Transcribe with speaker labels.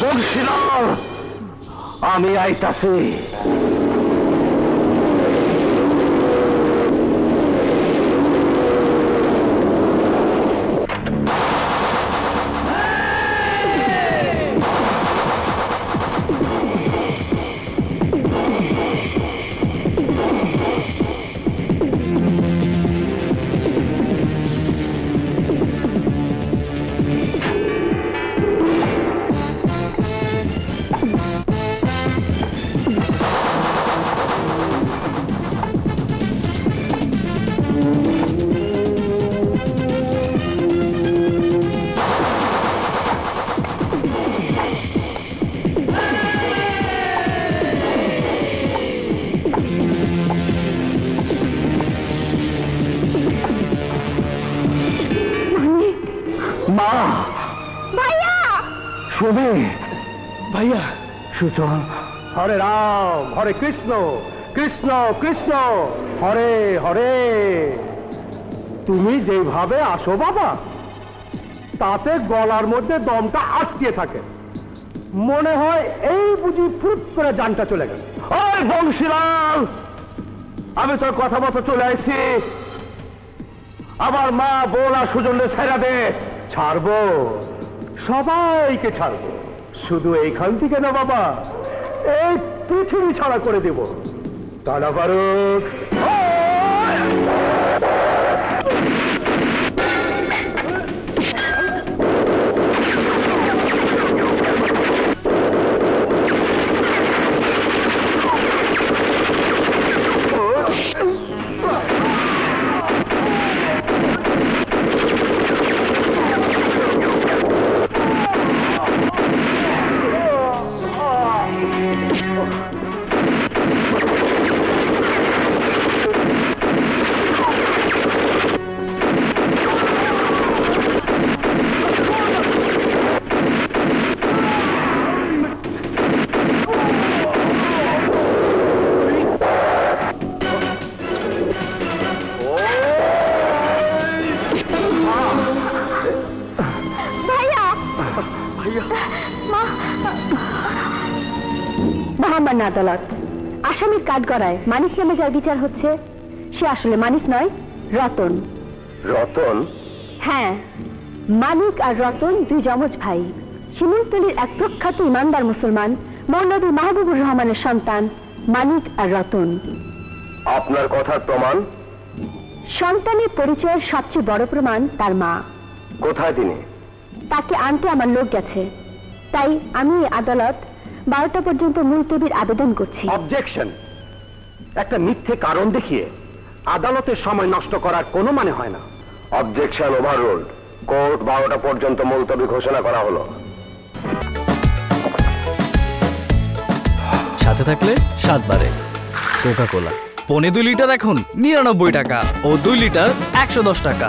Speaker 1: বংশীলাল, আমি আইতাছি।
Speaker 2: ভাইয়া
Speaker 1: সুজন, হরে রাম হরে কৃষ্ণ, কৃষ্ণ কৃষ্ণ হরে হরে। তুমি যেভাবে আসো বাবা, তাতে গলার মধ্যে দমটা আটকে থাকে, মনে হয় এই বুঝি ফুট করে জানটা চলে গেল। ওই বংশীলাল, আমি তোর কথা মতো চলে আসছি। আমার মা বোন আর সুজনকে ছেড়া দে। ছাড়বো, সবাইকে ছাড়বো, শুধু এইখান থেকে না বাবা, এই পৃথিবী ছাড়া করে দেব। টানা ফারুক,
Speaker 3: মহামান্য আদালত, আসামির কাঠগড়ায় মানিক নামে যার বিচার হচ্ছে, সে আসলে মানিক নয়, রতন।
Speaker 1: রতন?
Speaker 3: হ্যাঁ, মানিক আর রতন দুই যমজ ভাই। শিমুলতলির এক প্রখ্যাত ইমানদার মুসলমান মৌলভী মাহবুবুর রহমানের সন্তান মানিক আর রতন।
Speaker 1: আপনার কথার প্রমাণ?
Speaker 3: সন্তানের পরিচয়ের সবচেয়ে বড় প্রমাণ তার মা।
Speaker 1: কোথায় তিনি?
Speaker 3: তাকে আনতে আমার লোক গেছে, তাই আমি আদালত 12টা পর্যন্ত মুলতবির আবেদন করছি।
Speaker 1: অবজেকশন। একটা মিথ্যে কারণ দেখিয়ে আদালতের সময় নষ্ট করার কোনো মানে হয় না। Objection overruled. কোর্ট 12টা পর্যন্ত মুলতবি ঘোষণা করা হলো।
Speaker 2: সাথে থাকলে 7 বারে কোকা কোলা। 2.5 লিটার এখন 99 টাকা ও 2 লিটার 110 টাকা।